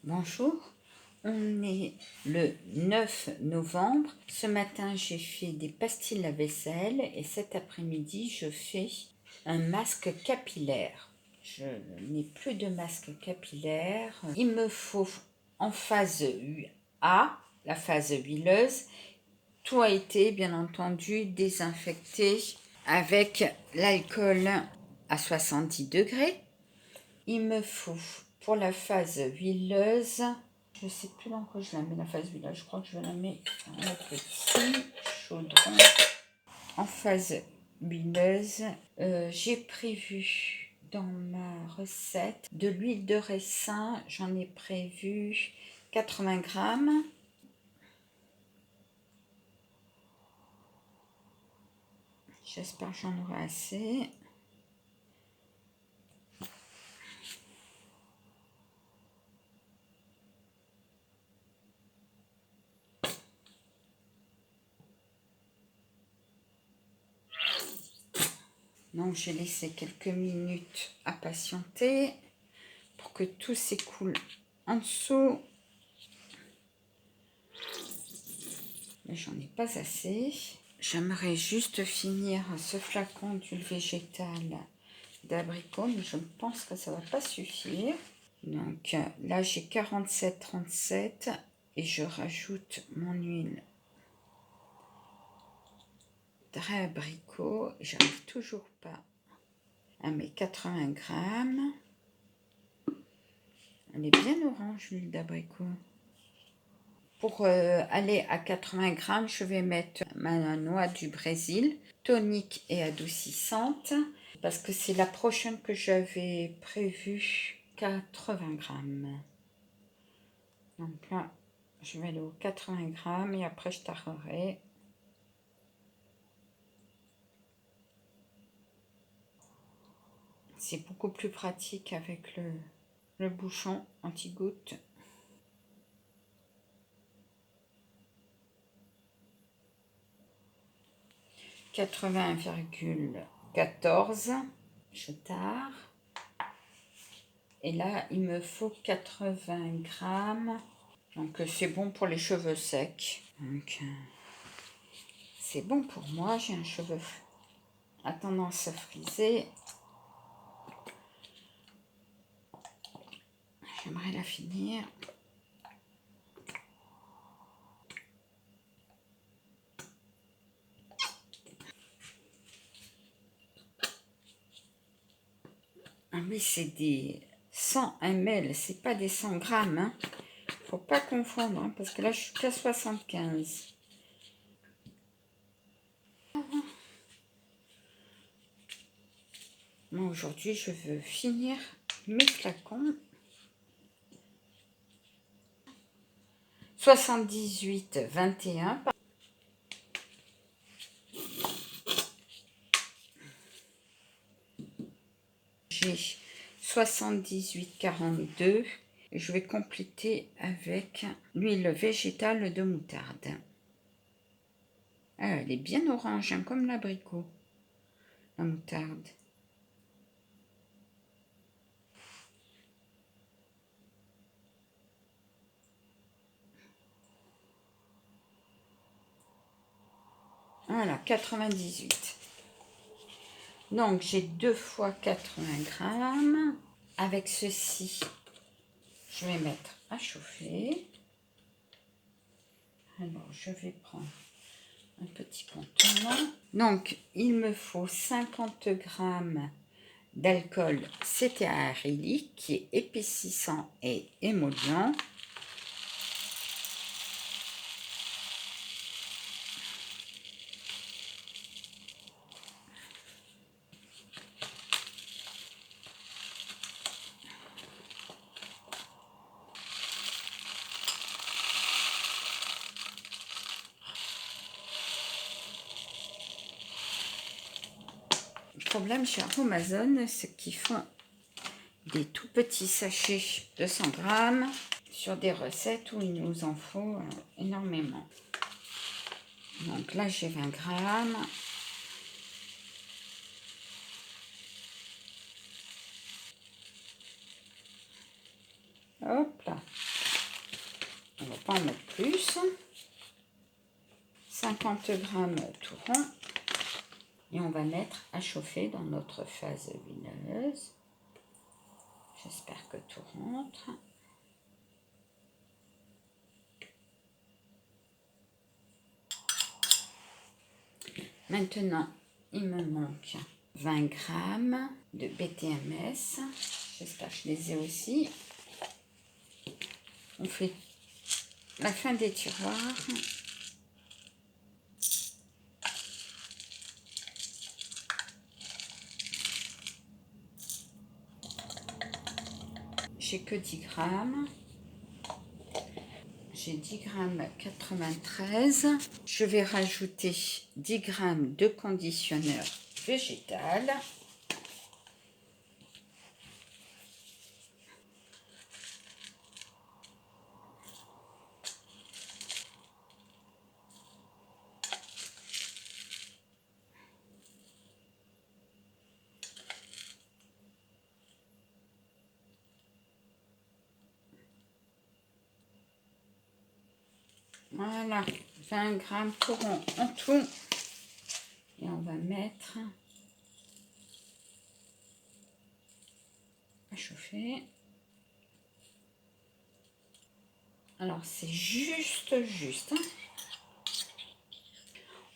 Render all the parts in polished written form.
Bonjour, on est le 9 novembre. Ce matin, j'ai fait des pastilles à vaisselle et cet après-midi, je fais un masque capillaire. Je n'ai plus de masque capillaire. Il me faut en phase A, la phase huileuse. Tout a été, bien entendu, désinfecté avec l'alcool à 70 degrés. Il me faut pour la phase huileuse, je ne sais plus dans quoi je la mets la phase huileuse, je crois que je vais la mettre dans le petit chaudron. En phase huileuse, j'ai prévu dans ma recette de l'huile de ricin, j'en ai prévu 80 grammes. J'espère que j'en aurai assez. Donc j'ai laissé quelques minutes à patienter pour que tout s'écoule en dessous. Mais j'en ai pas assez. J'aimerais juste finir ce flacon d'huile végétale d'abricot, mais je pense que ça va pas suffire. Donc là j'ai 47,37 et je rajoute mon huile d'abricot. J'arrive toujours pas à mes 80 grammes. Elle est bien orange l'huile d'abricot. Pour aller à 80 grammes, je vais mettre ma noix du Brésil, tonique et adoucissante, parce que c'est la prochaine que j'avais prévue, 80 grammes. Donc là, je vais aller aux 80 grammes et après je tarerai. C'est beaucoup plus pratique avec le bouchon anti-goutte. « 80,14. Je tare. Et là, il me faut 80 grammes. Donc, c'est bon pour les cheveux secs. Donc, c'est bon pour moi. J'ai un cheveu à tendance à friser. J'aimerais la finir. Ah oui, c'est des 100 ml, c'est pas des 100 grammes. Hein. Faut pas confondre, hein, parce que là, je suis qu'à 75. Moi, aujourd'hui, je veux finir mes flacons. 78,21. J'ai 78,42. Et je vais compléter avec l'huile végétale de moutarde. Ah, elle est bien orange, hein, comme l'abricot, la moutarde. Voilà, 98. Donc, j'ai 2 fois 80 grammes. Avec ceci, je vais mettre à chauffer. Alors, je vais prendre un petit contenant. Donc, il me faut 50 grammes d'alcool cétéarylique qui est épaississant et émollient. Le problème chez Amazon, c'est qu'ils font des tout petits sachets de 100 grammes sur des recettes où il nous en faut énormément. Donc là, j'ai 20 grammes. Hop là. On ne va pas en mettre plus. 50 g tout rond. Et on va mettre à chauffer dans notre phase huileuse. J'espère que tout rentre. Maintenant, il me manque 20 g de BTMS. J'espère que je les ai aussi. On fait la fin des tiroirs. J'ai que 10 grammes. J'ai 10 grammes 93. Je vais rajouter 10 grammes de conditionneur végétal. Voilà, 20 grammes pour en tout. Et on va mettre à chauffer. Alors, c'est juste. Hein.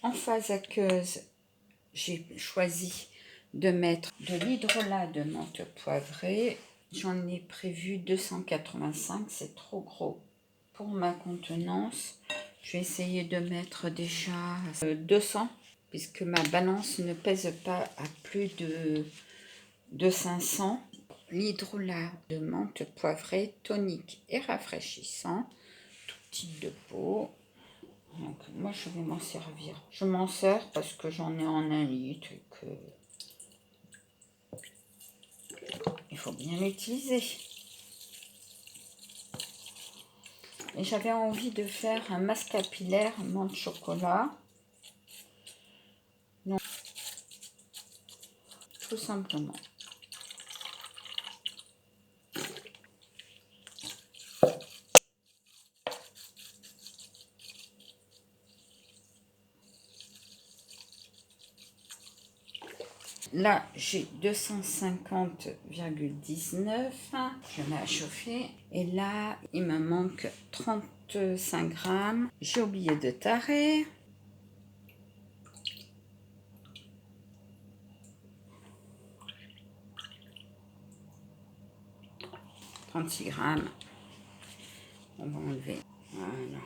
En phase aqueuse, j'ai choisi de mettre de l'hydrolat de menthe poivrée. J'en ai prévu 285, c'est trop gros pour ma contenance. Je vais essayer de mettre déjà 200, puisque ma balance ne pèse pas à plus de 500. L'hydrolat de menthe poivrée, tonique et rafraîchissant, tout type de peau. Donc moi je vais m'en servir. Je m'en sers parce que j'en ai en 1 litre et que il faut bien l'utiliser. Et j'avais envie de faire un masque capillaire menthe chocolat. Donc, tout simplement. Là, j'ai 250,19. Je mets à chauffer. Et là, il me manque 35 grammes. J'ai oublié de tarer. « 36 grammes. On va enlever. Voilà.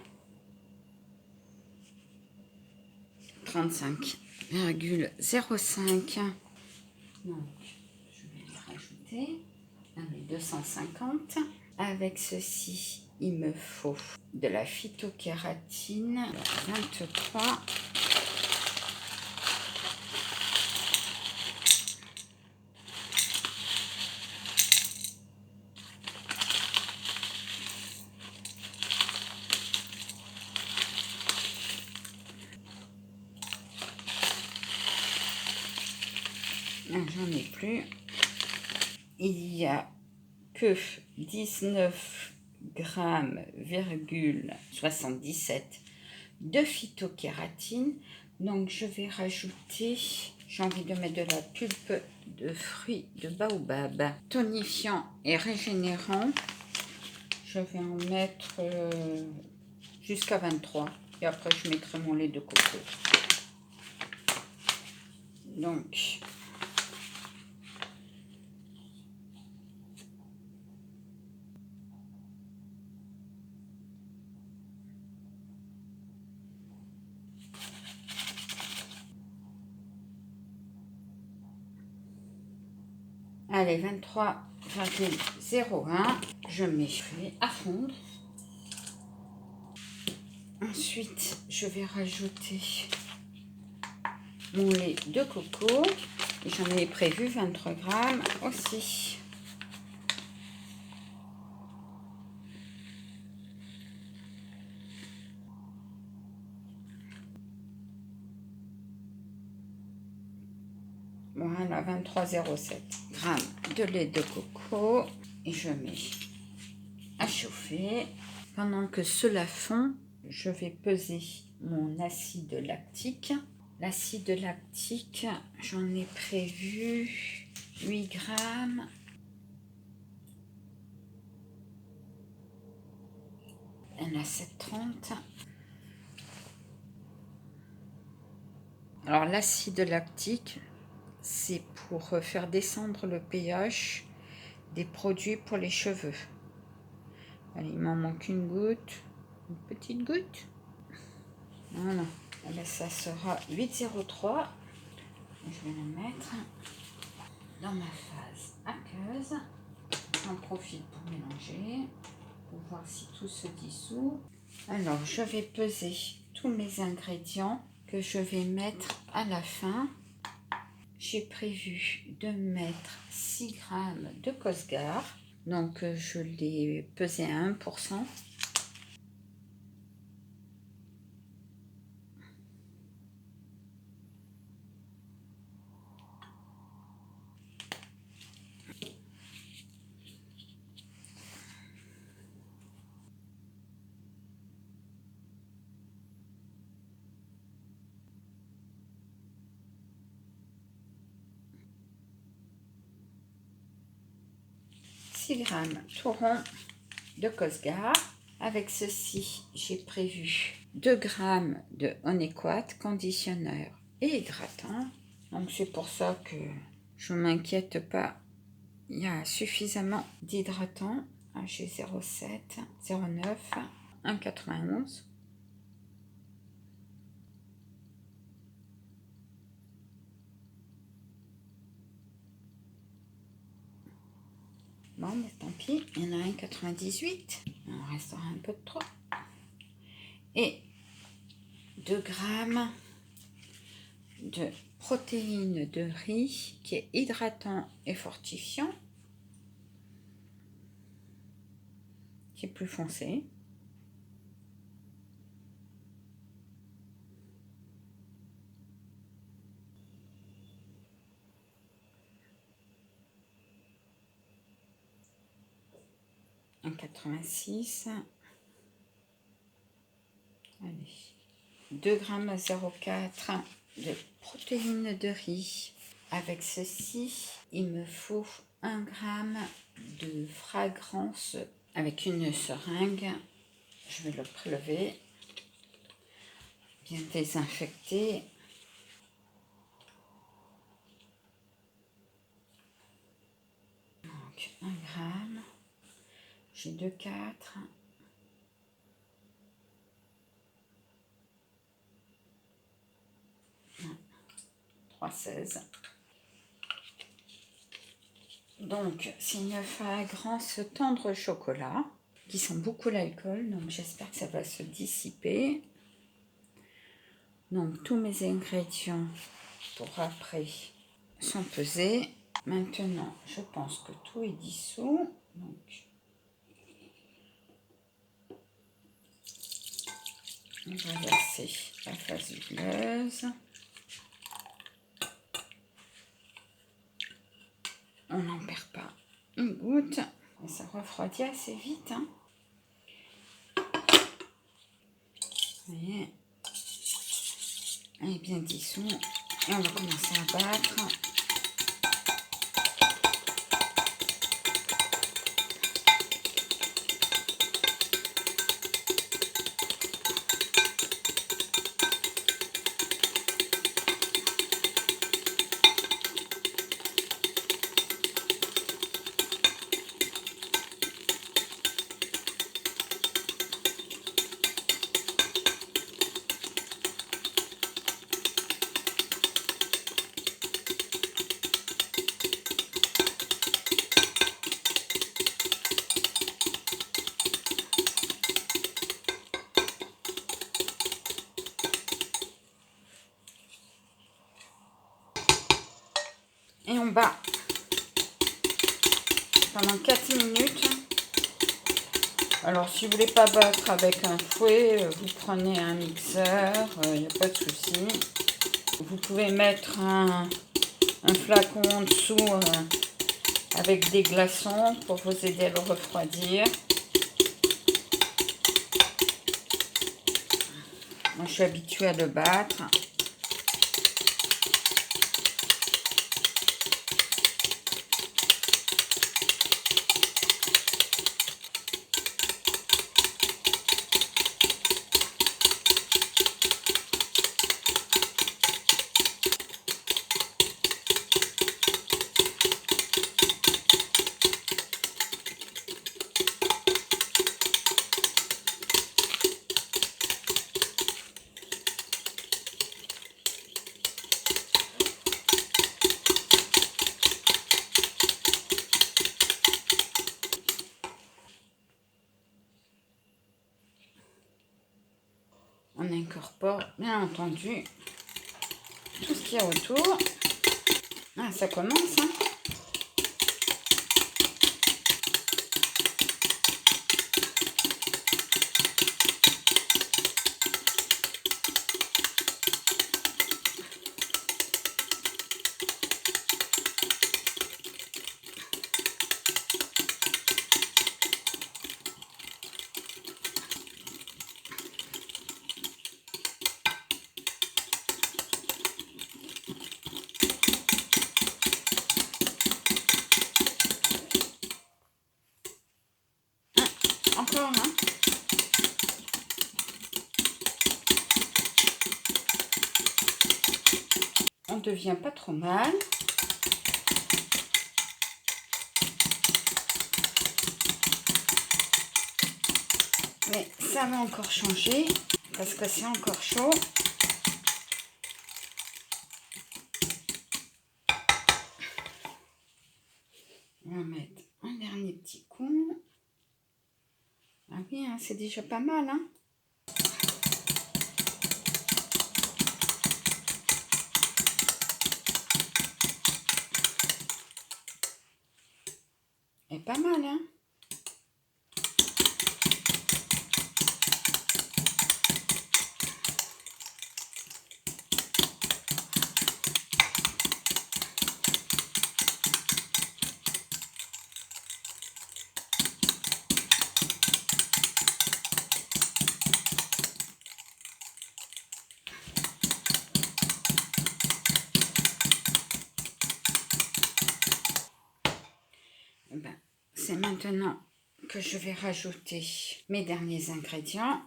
35,05. Donc, je vais les rajouter. Avec 250. Avec ceci, il me faut de la phytokératine. 23. J'en ai plus. Il y a que 19 grammes, 77 de phytokératine. Donc je vais rajouter, j'ai envie de mettre de la pulpe de fruits de baobab, tonifiant et régénérant. Je vais en mettre jusqu'à 23 et après je mettrai mon lait de coco. Donc allez, 23,01. Je mets à fondre. Ensuite, je vais rajouter mon lait de coco. Et j'en ai prévu 23 grammes aussi. Voilà, 23,07 grammes de lait de coco. Et je mets chauffer. Pendant que cela fond, je vais peser mon acide lactique. L'acide lactique, j'en ai prévu 8 grammes. Il y en a 7,30. Alors l'acide lactique, c'est pour faire descendre le pH des produits pour les cheveux. Allez, il m'en manque une goutte, une petite goutte. Voilà, allez, ça sera 8,03. Je vais la mettre dans ma phase aqueuse. J'en profite pour mélanger, pour voir si tout se dissout. Alors, je vais peser tous mes ingrédients que je vais mettre à la fin. J'ai prévu de mettre 6 grammes de Cosgar. Donc, je l'ai pesé à 1%. Grammes tout rond de Cosgar. Avec ceci, j'ai prévu 2 grammes de Onéquat, conditionneur et hydratant. Donc c'est pour ça que je ne m'inquiète pas. Il y a suffisamment d'hydratant. J'ai 0,7, 0,9, 1,91. Bon, mais tant pis, il y en a 1,98. Il restera un peu de trop. Et 2 grammes de protéines de riz qui est hydratant et fortifiant, qui est plus foncé. En 86. Allez. 2 grammes 0,4 de protéines de riz. Avec ceci, il me faut 1 gramme de fragrance avec une seringue. Je vais le prélever, bien désinfecter. Donc 1 gramme. J'ai 2,4. 3,16. Donc, c'est une fragrance tendre chocolat qui sent beaucoup l'alcool. Donc, j'espère que ça va se dissiper. Donc, tous mes ingrédients pour après sont pesés. Maintenant, je pense que tout est dissous. Donc, on va verser la phase huileuse. On n'en perd pas une goutte. Et ça refroidit assez vite. Hein. Vous voyez, elle est bien dissous. Et on va commencer à battre. Et on bat pendant 4 minutes. Alors, si vous voulez pas battre avec un fouet, vous prenez un mixeur, il n'y a pas de souci. Vous pouvez mettre un flacon en dessous avec des glaçons pour vous aider à le refroidir. Moi, je suis habituée à le battre. On incorpore, bien entendu, tout ce qu'il y a autour. Ah, ça commence, hein. Encore, hein. On devient pas trop mal. Mais ça va encore changer parce que c'est encore chaud. On va mettre un dernier petit coup. Ah oui, hein, c'est déjà pas mal, hein. Et pas mal, hein. Ben, c'est maintenant que je vais rajouter mes derniers ingrédients.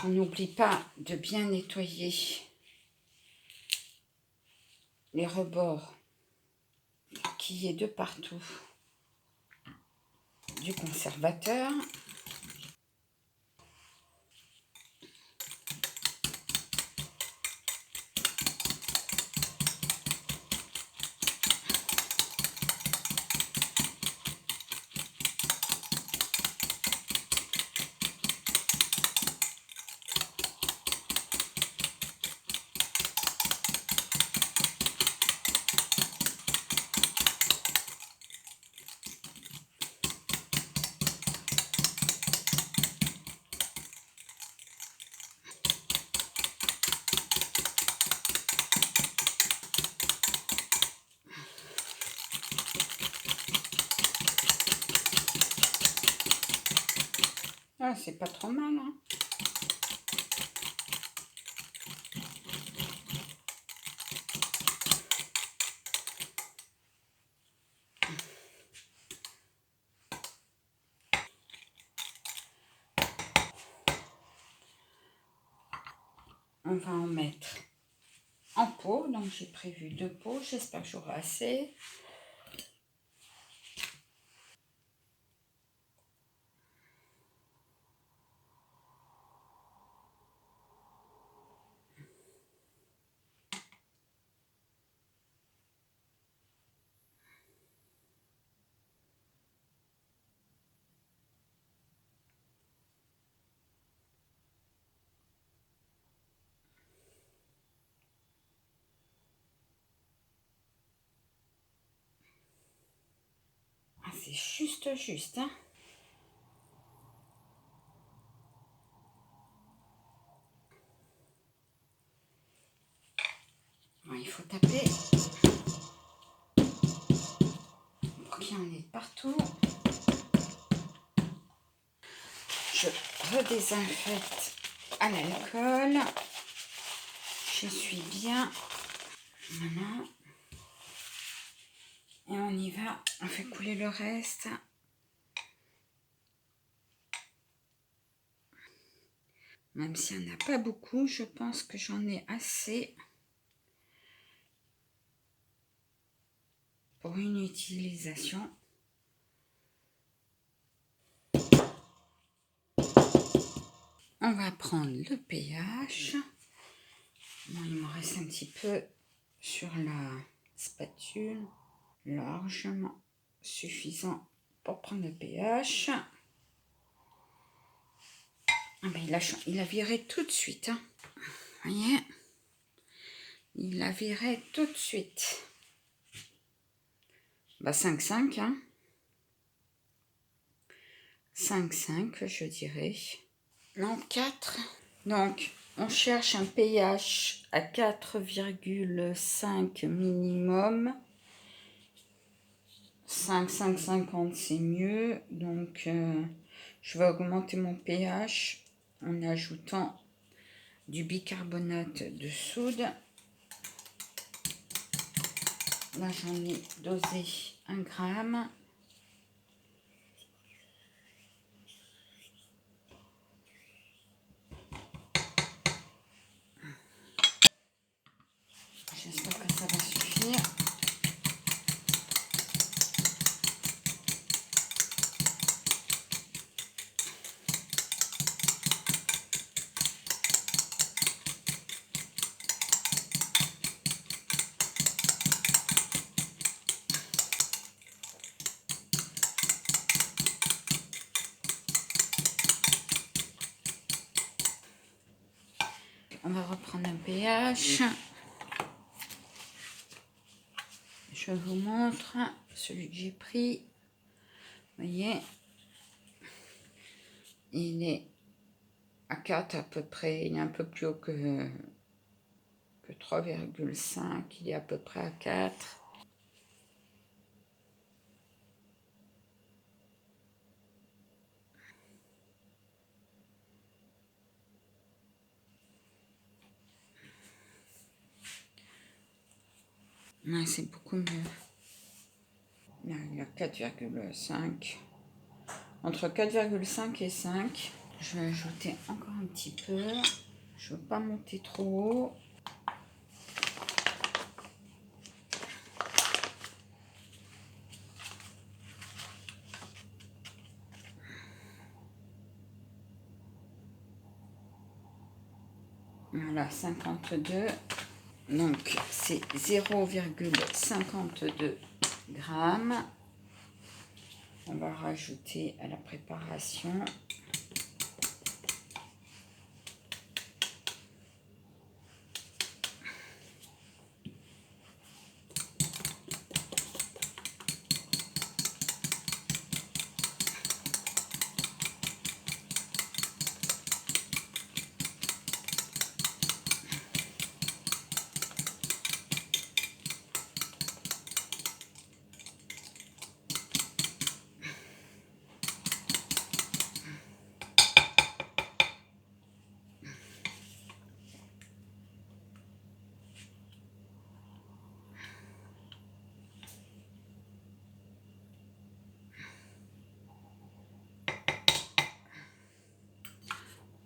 On n'oublie pas de bien nettoyer les rebords qui est de partout du conservateur. Ah, c'est pas trop mal, hein. On va en mettre en pot. Donc, j'ai prévu 2 pots. J'espère que j'aurai assez. Ah, c'est juste, hein. faut taper pour qu'il y en ait partout. Je redésinfecte à l'alcool. J'essuie bien. Voilà. Et on y va. On fait couler le reste. Même s'il n'y en a pas beaucoup, je pense que j'en ai assez pour une utilisation. On va prendre le pH. Bon, il me reste un petit peu sur la spatule, largement suffisant pour prendre le pH. Ah ben, il a viré tout de suite. Hein. Vous voyez, il a viré tout de suite. Bah 5,5. Hein. 5,5, je dirais. Non, 4. Donc, on cherche un pH à 4,5 minimum. 5, 5,50 c'est mieux. Donc, je vais augmenter mon pH en ajoutant du bicarbonate de soude. Là, j'en ai dosé 1 gramme. J'espère que ça va suffire. On va reprendre un pH. Je vous montre celui que j'ai pris. Vous voyez, il est à 4 à peu près. Il est un peu plus haut que 3,5. Il est à peu près à 4. Ouais, c'est beaucoup mieux. Là, il y a 4,5. Entre 4,5 et 5. Je vais ajouter encore un petit peu. Je ne veux pas monter trop haut. Voilà, 52. Donc, c'est 0,52 grammes. On va rajouter à la préparation.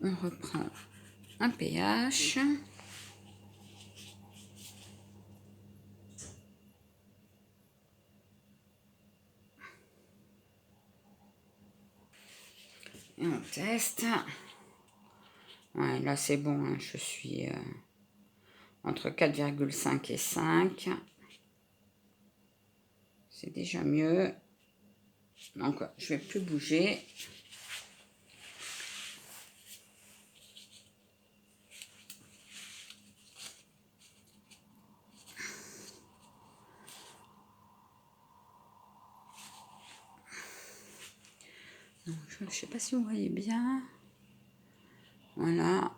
On reprend un pH. Et on teste. Ouais, là c'est bon, hein, je suis entre 4,5 et 5. C'est déjà mieux. Donc, je ne vais plus bouger. Donc, je ne sais pas si vous voyez bien. Voilà.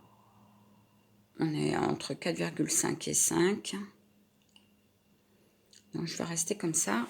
On est entre 4,5 et 5. Donc je vais rester comme ça.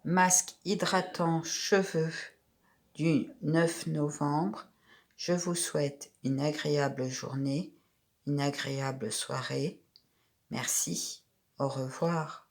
Masque hydratant cheveux du 9 novembre. Je vous souhaite une agréable journée, une agréable soirée. Merci, au revoir.